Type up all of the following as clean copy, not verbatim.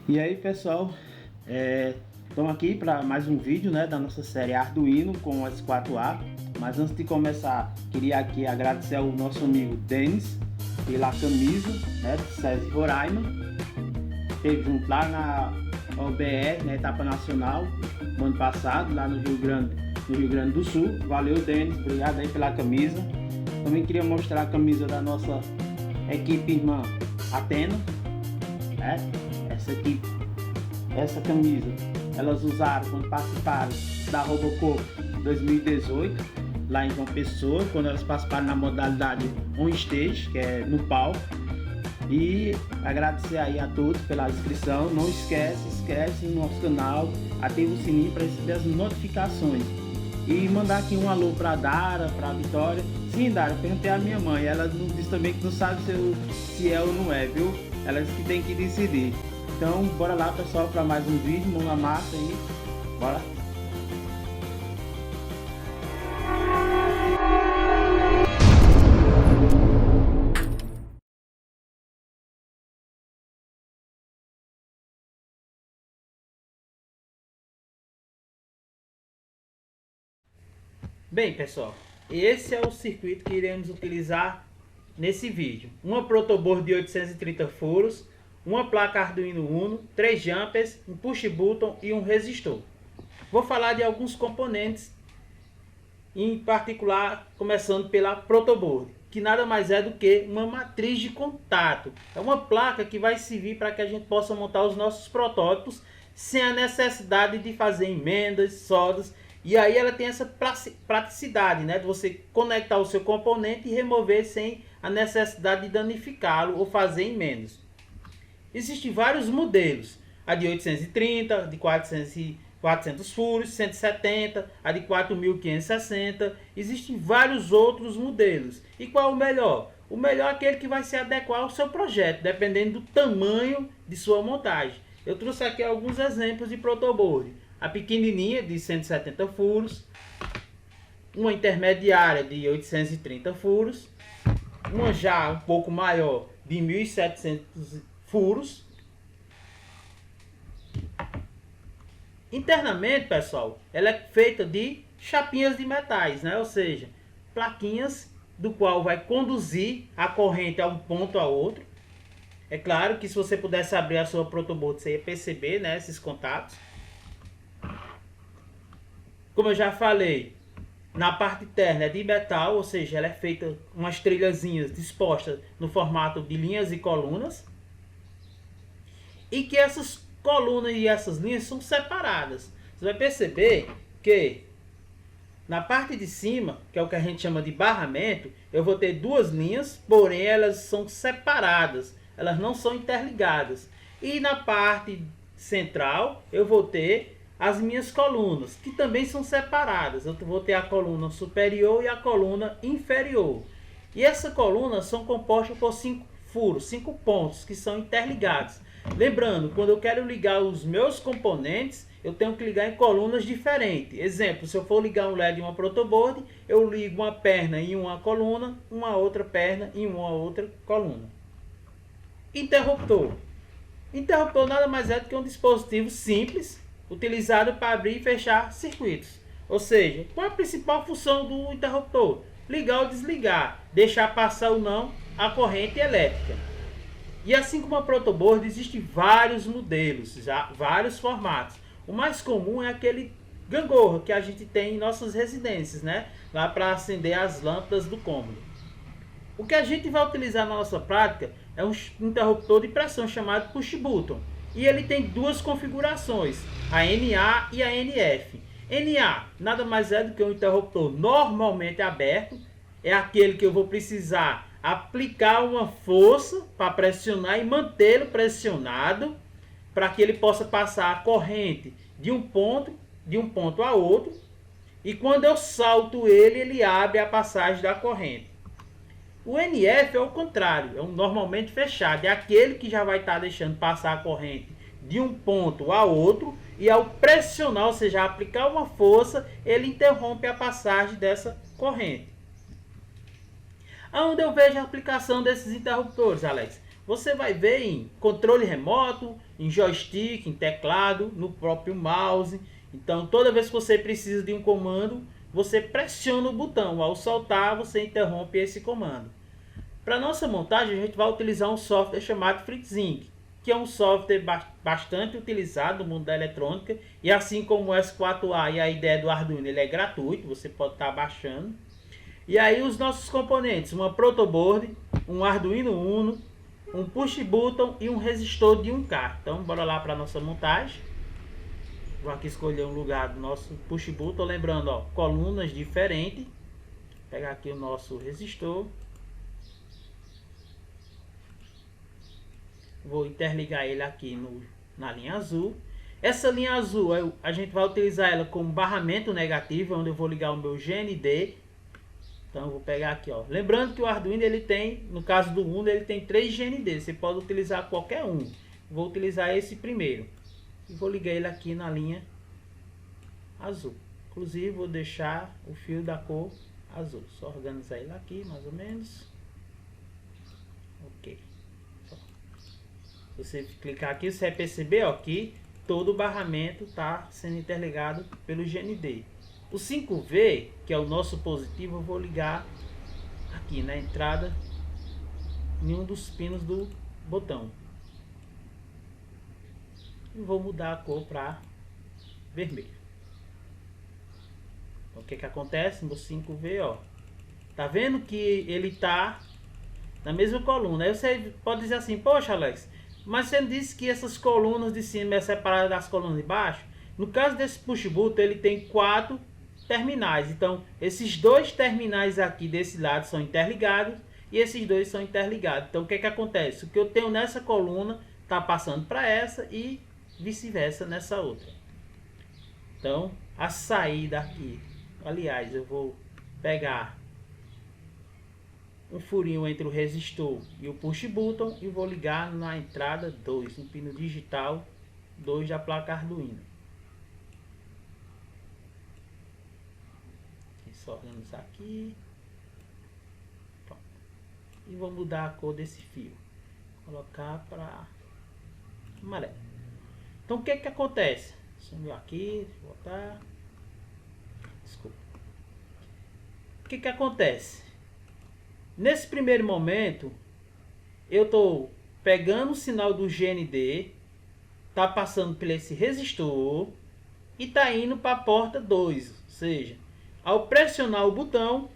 E aí, pessoal, estamos aqui para mais um vídeo, né, da nossa série Arduino com S4A. Mas antes de começar, queria aqui agradecer ao nosso amigo Denis pela camisa, né, do SESI Roraima. Esteve junto lá na OBE, na etapa nacional, no ano passado, lá no Rio Grande do Sul. Valeu, Denis, obrigado aí pela camisa. Também queria mostrar a camisa da nossa equipe irmã Atena, né? Essa camisa elas usaram quando participaram da Robocop 2018 lá em João Pessoa, quando elas participaram na modalidade on stage, que é no palco. E agradecer aí a todos pela inscrição. Não esquece no nosso canal, ativa o sininho para receber as notificações. E mandar aqui um alô para Dara, para Vitória. Sim, Dara, eu perguntei à minha mãe, ela disse também que não sabe se é ou não é, viu? Ela disse que tem que decidir. Então, bora lá, pessoal, para mais um vídeo, mão na massa aí, bora! Bem, pessoal, esse é o circuito que iremos utilizar nesse vídeo. Uma protoboard de 830 furos, uma placa Arduino Uno, 3 jumpers, um push button e um resistor. Vou falar de alguns componentes, em particular começando pela protoboard, que nada mais é do que uma matriz de contato. É uma placa que vai servir para que a gente possa montar os nossos protótipos sem a necessidade de fazer emendas, soldas. E aí ela tem essa praticidade, né, de você conectar o seu componente e remover sem a necessidade de danificá-lo ou fazer emendas. Existem vários modelos, a de 830, de 400 furos, 170, a de 4560, existem vários outros modelos. E qual é o melhor? O melhor é aquele que vai se adequar ao seu projeto, dependendo do tamanho de sua montagem. Eu trouxe aqui alguns exemplos de protoboard. A pequenininha de 170 furos, uma intermediária de 830 furos, uma já um pouco maior de 1700 furos. Internamente, pessoal, ela é feita de chapinhas de metais, né? Ou seja, plaquinhas do qual vai conduzir a corrente a um ponto a outro. É claro que se você pudesse abrir a sua protoboard, você ia perceber, né, esses contatos. Como eu já falei, na parte interna é de metal, ou seja, ela é feita com umas trilhazinhas dispostas no formato de linhas e colunas. E que essas colunas e essas linhas são separadas. Você vai perceber que na parte de cima, que é o que a gente chama de barramento, eu vou ter duas linhas, porém elas são separadas, elas não são interligadas. E na parte central eu vou ter as minhas colunas, que também são separadas. Eu vou ter a coluna superior e a coluna inferior. E essa coluna são compostas por 5 furos, 5 pontos que são interligados. Lembrando, quando eu quero ligar os meus componentes, eu tenho que ligar em colunas diferentes. Exemplo, se eu for ligar um LED em uma protoboard, eu ligo uma perna em uma coluna, uma outra perna em uma outra coluna. Interruptor. Interruptor nada mais é do que um dispositivo simples, utilizado para abrir e fechar circuitos. Ou seja, qual é a principal função do interruptor? Ligar ou desligar, deixar passar ou não a corrente elétrica. E assim como a protoboard, existem vários modelos, já vários formatos. O mais comum é aquele gangorra que a gente tem em nossas residências, né? Lá para acender as lâmpadas do cômodo. O que a gente vai utilizar na nossa prática é um interruptor de pressão chamado push button. E ele tem duas configurações, a NA e a NF. NA nada mais é do que um interruptor normalmente aberto, é aquele que eu vou precisar aplicar uma força para pressionar e mantê-lo pressionado, para que ele possa passar a corrente de um ponto a outro, e quando eu salto ele abre a passagem da corrente. O NF é o contrário, é um normalmente fechado, é aquele que já vai estar deixando passar a corrente de um ponto a outro, e ao pressionar, ou seja, aplicar uma força, ele interrompe a passagem dessa corrente. Aonde eu vejo a aplicação desses interruptores, Alex? você vai ver em controle remoto, em joystick, em teclado, no próprio mouse. Então toda vez que você precisa de um comando, você pressiona o botão. Ao soltar, você interrompe esse comando. Para nossa montagem, a gente vai utilizar um software chamado FreeSync, que é um software bastante utilizado no mundo da eletrônica. E assim como o S4A e a ideia do Arduino, ele é gratuito, você pode estar baixando. E aí os nossos componentes, uma protoboard, um Arduino Uno, um push button e um resistor de 1K. Então bora lá para nossa montagem. Vou aqui escolher um lugar do nosso push button, lembrando, ó, colunas diferentes. Vou pegar aqui o nosso resistor. Vou interligar ele aqui na linha azul. Essa linha azul, a gente vai utilizar ela como barramento negativo, onde eu vou ligar o meu GND. Então eu vou pegar aqui, ó. Lembrando que o Arduino, ele tem, no caso do Uno, ele tem 3 GND. Você pode utilizar qualquer um. Vou utilizar esse primeiro. E vou ligar ele aqui na linha azul. Inclusive vou deixar o fio da cor azul. Só organizar ele aqui, mais ou menos. Ok. Você clicar aqui, você vai perceber, ó, que todo o barramento está sendo interligado pelo GND. O 5V, que é o nosso positivo, eu vou ligar aqui na entrada em um dos pinos do botão. E vou mudar a cor para vermelho. Então, o que acontece no 5V, ó? Tá vendo que ele tá na mesma coluna. Aí você pode dizer assim: poxa, Alex, mas você disse que essas colunas de cima é separada das colunas de baixo. No caso desse push button, ele tem 4 terminais. Então, esses 2 terminais aqui desse lado são interligados e esses 2 são interligados. Então, o que acontece? O que eu tenho nessa coluna está passando para essa e vice-versa nessa outra. Então, a saída aqui, aliás, eu vou pegar um furinho entre o resistor e o push button e vou ligar na entrada 2, no pino digital 2 da placa Arduino. Só organizar aqui. Pronto. E vou mudar a cor desse fio. Colocar para amarelo. Então o que acontece? Sumiu aqui, voltar. Desculpa. O que acontece? Nesse primeiro momento, eu estou pegando o sinal do GND, tá passando por esse resistor e tá indo para a porta 2, ou seja, ao pressionar o botão,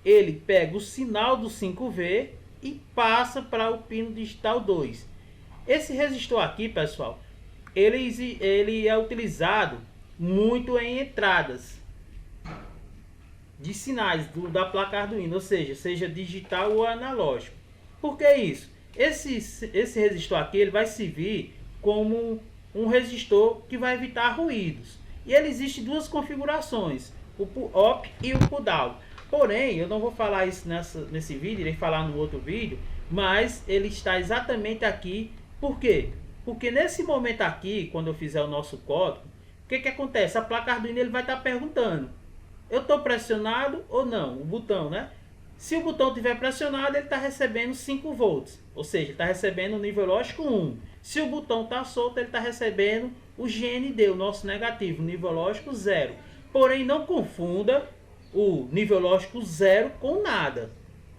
ele pega o sinal do 5V e passa para o pino digital 2. Esse resistor aqui, pessoal, ele é utilizado muito em entradas de sinais da placa Arduino, ou seja digital ou analógico. Por que isso? Esse resistor aqui, ele vai servir como um resistor que vai evitar ruídos. E ele existe 2 configurações, o pull-up e o pull-down. Porém, eu não vou falar isso nesse vídeo, irei falar no outro vídeo, mas ele está exatamente aqui. Por quê? Porque nesse momento aqui, quando eu fizer o nosso código, o que acontece? A placa Arduino, ele vai estar perguntando: eu estou pressionado ou não? O botão, né? Se o botão estiver pressionado, ele está recebendo 5 volts. Ou seja, está recebendo o nível lógico 1. Se o botão está solto, ele está recebendo o GND, o nosso negativo, nível lógico 0. Porém, não confunda o nível lógico 0 com nada.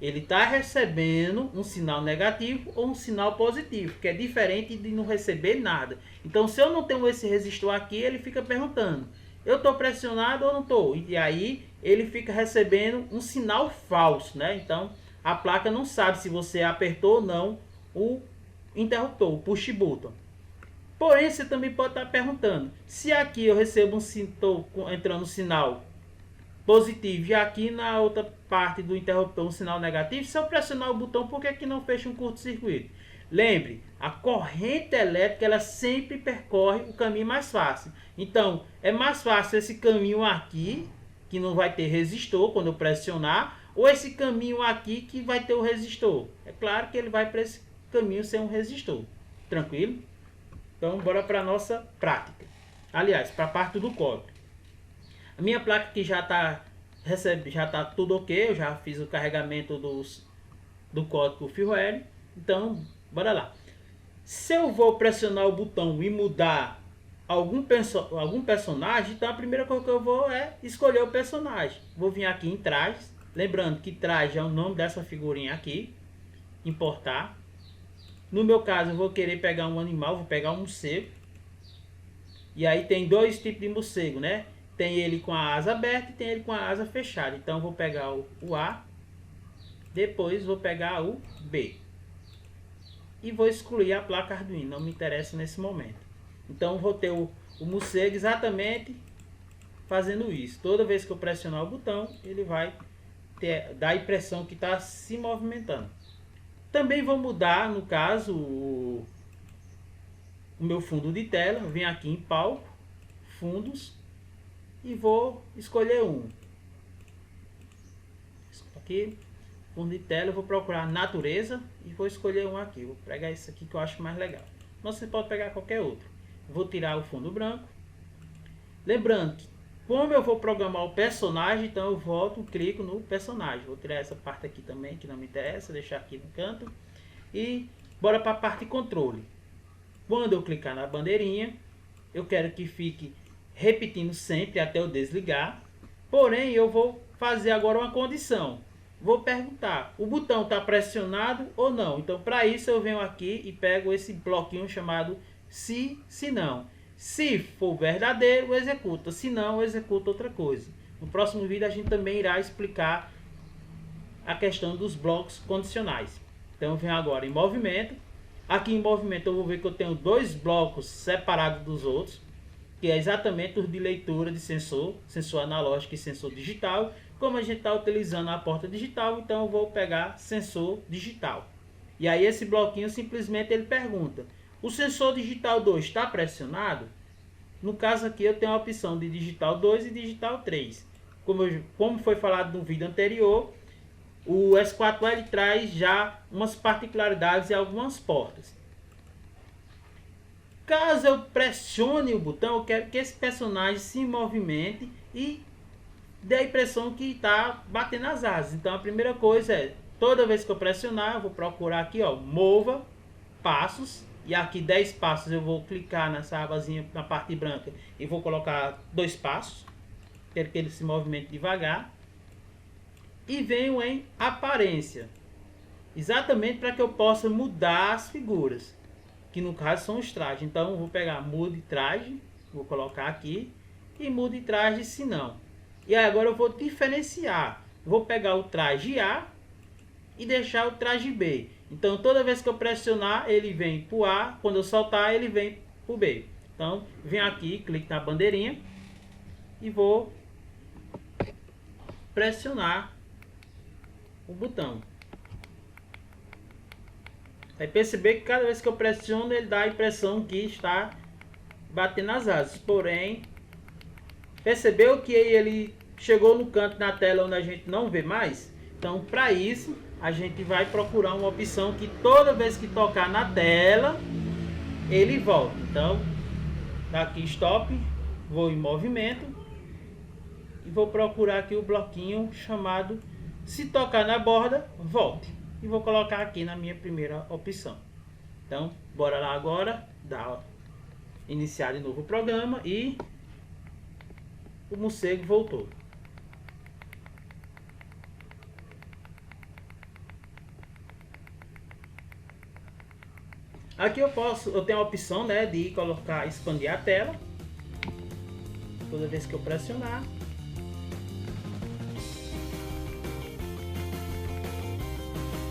Ele está recebendo um sinal negativo ou um sinal positivo, que é diferente de não receber nada. Então, se eu não tenho esse resistor aqui, ele fica perguntando: eu estou pressionado ou não estou? E aí ele fica recebendo um sinal falso, né? Então a placa não sabe se você apertou ou não o interruptor, o push button. Porém, você também pode estar perguntando: se aqui eu recebo estou entrando um sinal positivo e aqui na outra parte do interruptor um sinal negativo, se eu pressionar o botão, por que não fecha um curto-circuito? Lembre, a corrente elétrica, ela sempre percorre o caminho mais fácil. Então, é mais fácil esse caminho aqui, que não vai ter resistor quando eu pressionar, ou esse caminho aqui que vai ter o resistor. É claro que ele vai para esse caminho sem um resistor. Tranquilo? Então, bora para a nossa prática. Aliás, para a parte do código. A minha placa aqui já está tudo ok. Eu já fiz o carregamento do código firmware. Então, Bora lá. Se eu vou pressionar o botão e mudar algum personagem, então a primeira coisa que eu vou é escolher o personagem. Vou vir aqui em trajes, lembrando que traje é o nome dessa figurinha aqui, importar. No meu caso eu vou querer pegar um animal, vou pegar um morcego. E aí tem dois tipos de morcego, né? Tem ele com a asa aberta e tem ele com a asa fechada. Então eu vou pegar o A, depois vou pegar o B. E vou excluir a placa Arduino, não me interessa nesse momento. Então vou ter o morcego exatamente fazendo isso. Toda vez que eu pressionar o botão, ele vai dar a impressão que está se movimentando. Também vou mudar, no caso, o meu fundo de tela. Venho aqui em palco, fundos, e vou escolher um. Aqui, fundo de tela, eu vou procurar natureza e vou escolher um aqui. Vou pegar esse aqui que eu acho mais legal. Mas você pode pegar qualquer outro. Vou tirar o fundo branco. Lembrando que, como eu vou programar o personagem, então eu volto, clico no personagem. Vou tirar essa parte aqui também, que não me interessa, deixar aqui no canto. E bora para a parte de controle. Quando eu clicar na bandeirinha, eu quero que fique repetindo sempre até eu desligar. Porém, eu vou fazer agora uma condição. Vou perguntar, o botão está pressionado ou não? Então, para isso, eu venho aqui e pego esse bloquinho chamado se não. Se for verdadeiro, executa. Se não, executa outra coisa. No próximo vídeo, a gente também irá explicar a questão dos blocos condicionais. Então, eu venho agora em movimento. Aqui em movimento, eu vou ver que eu tenho dois blocos separados dos outros, que é exatamente os de leitura de sensor analógico e sensor digital. Como a gente está utilizando a porta digital, então eu vou pegar sensor digital. E aí esse bloquinho simplesmente ele pergunta, o sensor digital 2 está pressionado? No caso aqui eu tenho a opção de digital 2 e digital 3. Como foi falado no vídeo anterior, o S4L traz já umas particularidades e algumas portas. Caso eu pressione o botão, eu quero que esse personagem se movimente e dê a impressão que está batendo as asas. Então a primeira coisa é, toda vez que eu pressionar, eu vou procurar aqui, ó, mova passos. E aqui 10 passos eu vou clicar nessa abazinha na parte branca e vou colocar 2 passos. Quero que ele se movimente devagar. E venho em aparência. Exatamente para que eu possa mudar as figuras. Que no caso são os trajes. Então eu vou pegar mude traje. Vou colocar aqui. E mude traje se não. E aí agora eu vou diferenciar. Vou pegar o traje A e deixar o traje B. Então toda vez que eu pressionar, ele vem para o A. Quando eu soltar, ele vem para o B. Então venho aqui, clique na bandeirinha. E vou pressionar o botão. Vai perceber que cada vez que eu pressiono, ele dá a impressão que está batendo as asas. Porém, percebeu que ele chegou no canto na tela onde a gente não vê mais? Então, para isso, a gente vai procurar uma opção que toda vez que tocar na tela, ele volta. Então, daqui stop, vou em movimento e vou procurar aqui o bloquinho chamado se tocar na borda, volte. E vou colocar aqui na minha primeira opção. Então, bora lá agora, iniciar de novo o programa e o morcego voltou. Aqui eu tenho a opção, né, de colocar, expandir a tela. Toda vez que eu pressionar.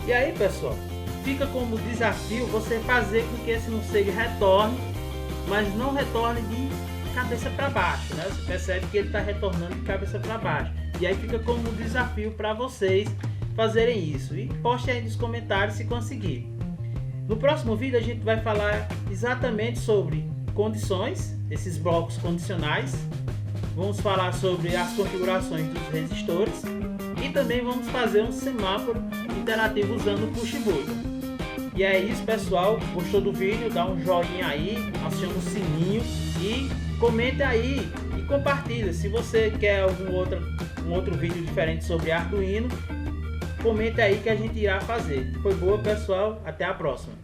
E aí, pessoal, fica como desafio você fazer com que esse morcego retorne, mas não retorne de cabeça para baixo, né? Você percebe que ele está retornando de cabeça para baixo. E aí fica como desafio para vocês fazerem isso. E poste aí nos comentários se conseguir. No próximo vídeo a gente vai falar exatamente sobre condições, esses blocos condicionais. Vamos falar sobre as configurações dos resistores. E também vamos fazer um semáforo interativo usando o push button. E é isso, pessoal. Gostou do vídeo? Dá um joinha aí, aciona o sininho e comenta aí e compartilha. Se você quer um outro vídeo diferente sobre Arduino, comenta aí que a gente irá fazer. Foi boa, pessoal. Até a próxima.